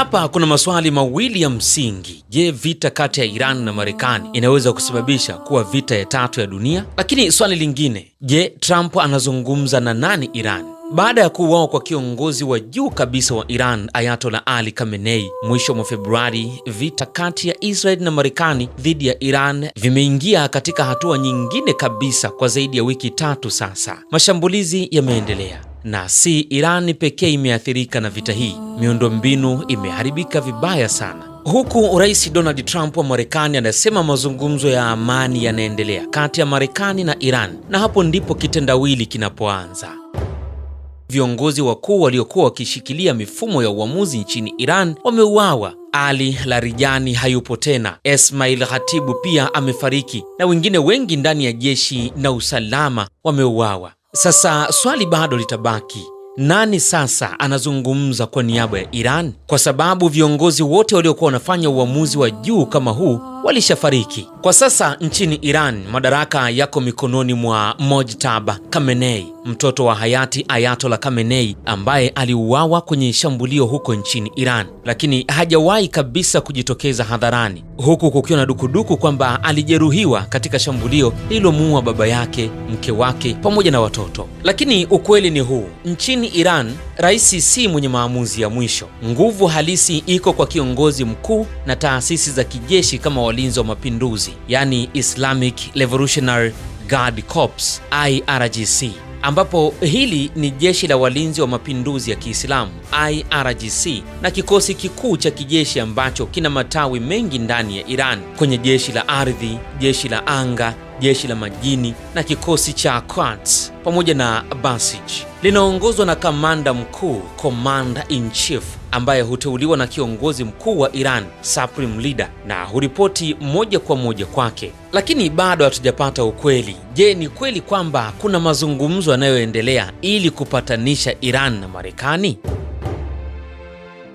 hapa kuna maswali mawili ya msingi. Je, vita kati ya Iran na Marekani inaweza kusababisha kuwa vita ya tatu ya dunia? Lakini swali lingine, je, Trump anazungumza na nani Iran? Baada ya kuuawa kwa kiongozi wa juu kabisa wa Iran, Ayatollah Ali Khamenei, mwisho mwa Februari, vita kati ya Israel na Marekani dhidi ya Iran vimeingia katika hatua nyingine kabisa kwa zaidi ya wiki tatu sasa. Mashambulizi yameendelea. Na si Iran pekee imeathirika na vita hii. Miundombinu imeharibika vibaya sana. Huku Rais Donald Trump wa Marekani anasema mazungumzo ya amani yanaendelea kati ya Marekani na Iran, na hapo ndipo kitendawili kinapoanza. Viongozi wakuu waliokuwa wakishikilia mifumo ya uamuzi nchini Iran wameuawa. Ali Larijani hayupo tena. Esmail Khatibu pia amefariki na wengine wengi ndani ya jeshi na usalama wameuawa. Sasa swali bado litabaki. Nani sasa anazungumza kwa niaba ya Iran? Kwa sababu viongozi wote waliokuwa wanafanya uamuzi wa juu kama huu walishafariki. Kwa sasa nchini Iran madaraka yako mikononi mwa Mojtaba Khamenei, mtoto wa hayati Ayatollah Khamenei ambaye aliuawa kwenye shambulio huko nchini Iran, lakini hajawahi kabisa kujitokeza hadharani, huku kukiwa na dukuduku kwamba alijeruhiwa katika shambulio lililomuua baba yake, mke wake pamoja na watoto. Lakini ukweli ni huu, nchini Iran rais si mwenye maamuzi ya mwisho. Nguvu halisi iko kwa kiongozi mkuu na taasisi za kijeshi kama walinzi wa mapinduzi, yani Islamic Revolutionary Guard Corps IRGC, ambapo hili ni jeshi la walinzi wa mapinduzi ya Kiislamu IRGC na kikosi kikuu cha kijeshi ambacho kina matawi mengi ndani ya Iran, kwenye jeshi la ardhi, jeshi la anga, jeshi la majini na kikosi cha Quds pamoja na Basij. Linaongozwa na kamanda mkuu, Commander in Chief, ambaye huteuliwa na kiongozi mkuu wa Iran, Supreme Leader, na huripoti moja kwa moja kwake. Lakini bado hatujapata ukweli. Je, ni kweli kwamba kuna mazungumzo yanayoendelea ili kupatanisha Iran na Marekani?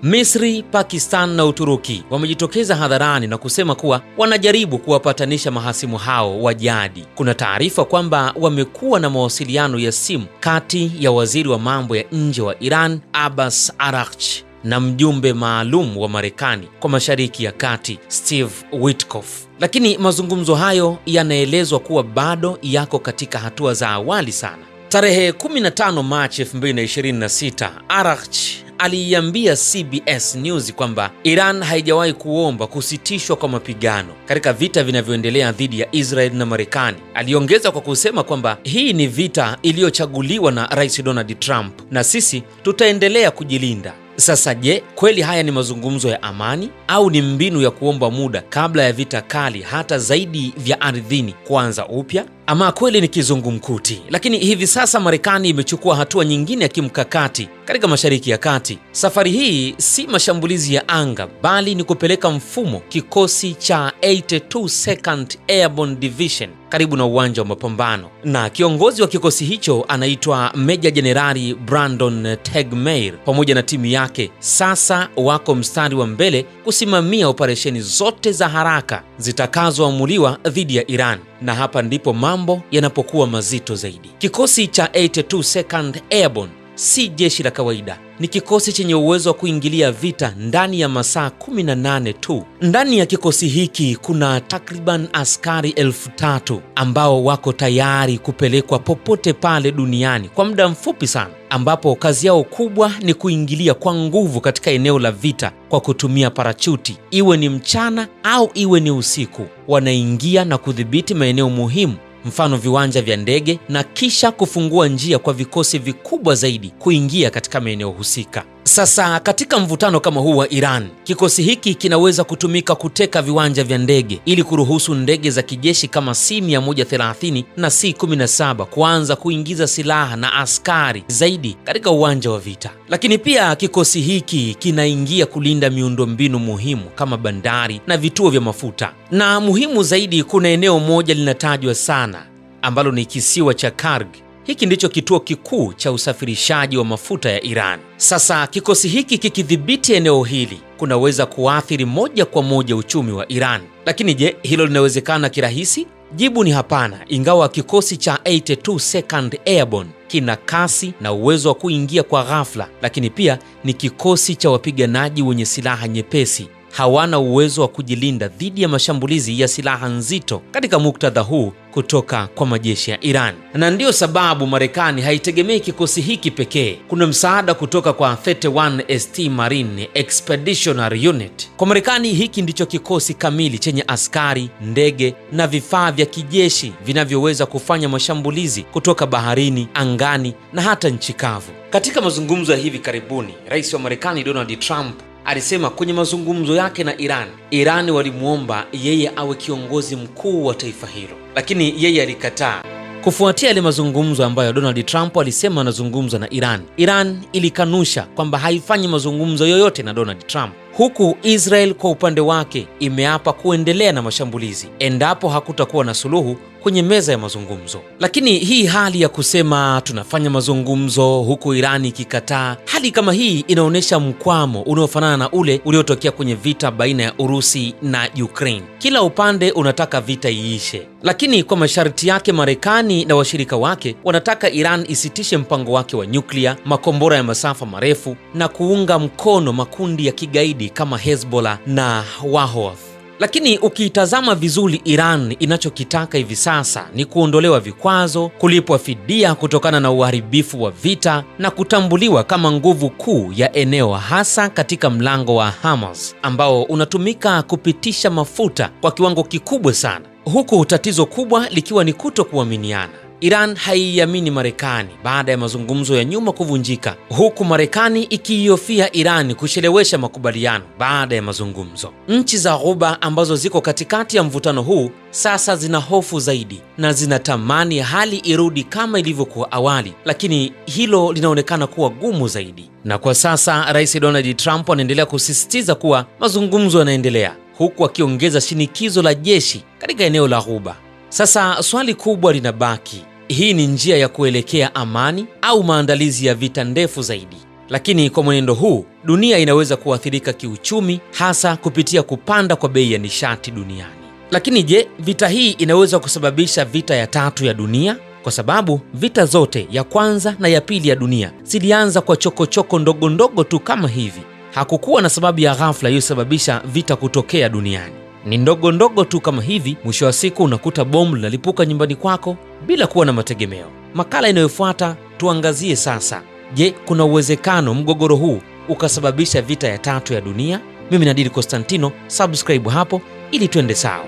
Misri, Pakistan na Uturuki wamejitokeza hadharani na kusema kuwa wanajaribu kuwapatanisha mahasimu hao wa jadi. Kuna taarifa kwamba wamekuwa na mawasiliano ya simu kati ya waziri wa mambo ya nje wa Iran, Abbas Araghchi, na mjumbe maalum wa Marekani kwa Mashariki ya Kati, Steve Witkoff. Lakini mazungumzo hayo yanaelezwa kuwa bado yako katika hatua za awali sana. Tarehe 15 Machi 2026, Araghchi aliiambia CBS News kwamba Iran haijawahi kuomba kusitishwa kwa mapigano katika vita vinavyoendelea dhidi ya Israel na Marekani. Aliongeza kwa kusema kwamba hii ni vita iliyochaguliwa na Rais Donald Trump na sisi tutaendelea kujilinda. Sasa je, kweli haya ni mazungumzo ya amani au ni mbinu ya kuomba muda kabla ya vita kali hata zaidi vya ardhini kuanza upya? Ama kweli ni kizungumkuti? Lakini hivi sasa Marekani imechukua hatua nyingine ya kimkakati katika Mashariki ya Kati. Safari hii si mashambulizi ya anga, bali ni kupeleka mfumo kikosi cha 82nd Airborne Division karibu na uwanja wa mapambano, na kiongozi wa kikosi hicho anaitwa Meja Jenerali Brandon Tegmeir pamoja na timu yake. Sasa wako mstari wa mbele kusimamia operesheni zote za haraka zitakazoamuliwa dhidi ya Iran, na hapa ndipo mambo yanapokuwa mazito zaidi. Kikosi cha 82nd Airborne si jeshi la kawaida, ni kikosi chenye uwezo wa kuingilia vita ndani ya masaa 18 tu. Ndani ya kikosi hiki kuna takriban askari 3,000 ambao wako tayari kupelekwa popote pale duniani kwa muda mfupi sana, ambapo kazi yao kubwa ni kuingilia kwa nguvu katika eneo la vita kwa kutumia parachuti, iwe ni mchana au iwe ni usiku. Wanaingia na kudhibiti maeneo muhimu, mfano viwanja vya ndege, na kisha kufungua njia kwa vikosi vikubwa zaidi kuingia katika maeneo husika. Sasa katika mvutano kama huu wa Iran, kikosi hiki kinaweza kutumika kuteka viwanja vya ndege ili kuruhusu ndege za kijeshi kama C-130 na C-17 kuanza kuingiza silaha na askari zaidi katika uwanja wa vita. Lakini pia kikosi hiki kinaingia kulinda miundombinu muhimu kama bandari na vituo vya mafuta. Na muhimu zaidi, kuna eneo moja linatajwa sana ambalo ni kisiwa cha Karg. Hiki ndicho kituo kikuu cha usafirishaji wa mafuta ya Iran. Sasa kikosi hiki kikidhibiti eneo hili kunaweza kuathiri moja kwa moja uchumi wa Iran. Lakini je, hilo linawezekana kirahisi? Jibu ni hapana. Ingawa kikosi cha 82nd Airborne kina kasi na uwezo wa kuingia kwa ghafla, lakini pia ni kikosi cha wapiganaji wenye silaha nyepesi. Hawana uwezo wa kujilinda dhidi ya mashambulizi ya silaha nzito katika muktadha huu kutoka kwa majeshi ya Iran. Na ndiyo sababu Marekani haitegemei kikosi hiki pekee. Kuna msaada kutoka kwa 31 ST Marine Expeditionary Unit. Kwa Marekani, hiki ndicho kikosi kamili chenye askari, ndege na vifaa vya kijeshi vinavyoweza kufanya mashambulizi kutoka baharini, angani na hata nchi kavu. Katika mazungumzo ya hivi karibuni, Rais wa Marekani Donald Trump alisema kwenye mazungumzo yake na Iran walimuomba yeye awe kiongozi mkuu wa taifa hilo, lakini yeye alikataa. Kufuatia yale mazungumzo ambayo Donald Trump alisema anazungumza na Iran ilikanusha kwamba haifanyi mazungumzo yoyote na Donald Trump, huku Israel kwa upande wake imeapa kuendelea na mashambulizi endapo hakutakuwa na suluhu kwenye meza ya mazungumzo. Lakini hii hali ya kusema tunafanya mazungumzo huku Iran ikikataa, hali kama hii inaonyesha mkwamo unaofanana na ule uliotokea kwenye vita baina ya Urusi na Ukraine. Kila upande unataka vita iishe, lakini kwa masharti yake Marekani na washirika wake wanataka Iran isitishe mpango wake wa nyuklia, makombora ya masafa marefu na kuunga mkono makundi ya kigaidi kama Hezbollah na Wahoth. Lakini ukiitazama vizuri, Iran inachokitaka hivi sasa ni kuondolewa vikwazo, kulipwa fidia kutokana na uharibifu wa vita na kutambuliwa kama nguvu kuu ya eneo, hasa katika mlango wa Hormuz ambao unatumika kupitisha mafuta kwa kiwango kikubwa sana, huku tatizo kubwa likiwa ni kutokuaminiana. Iran haiamini Marekani baada ya mazungumzo ya nyuma kuvunjika, huku Marekani ikiihofia Iran kuchelewesha makubaliano baada ya mazungumzo. Nchi za Ghuba ambazo ziko katikati ya mvutano huu sasa zina hofu zaidi na zinatamani hali irudi kama ilivyokuwa awali, lakini hilo linaonekana kuwa gumu zaidi. Na kwa sasa Rais Donald Trump anaendelea kusisitiza kuwa mazungumzo yanaendelea, huku akiongeza shinikizo la jeshi katika eneo la Ghuba. Sasa swali kubwa linabaki, hii ni njia ya kuelekea amani au maandalizi ya vita ndefu zaidi? Lakini kwa mwenendo huu, dunia inaweza kuathirika kiuchumi, hasa kupitia kupanda kwa bei ya nishati duniani. Lakini je, vita hii inaweza kusababisha vita ya tatu ya dunia? Kwa sababu vita zote, ya kwanza na ya pili ya dunia, zilianza kwa chokochoko ndogo ndogo tu kama hivi. Hakukuwa na sababu ya ghafla iliyosababisha vita kutokea duniani. Ni ndogo ndogo tu kama hivi, mwisho wa siku unakuta bomu linalipuka nyumbani kwako bila kuwa na mategemeo. Makala inayofuata tuangazie sasa, je, kuna uwezekano mgogoro huu ukasababisha vita ya tatu ya dunia? Mimi ni Adili Constantino, subscribe hapo ili tuende sawa.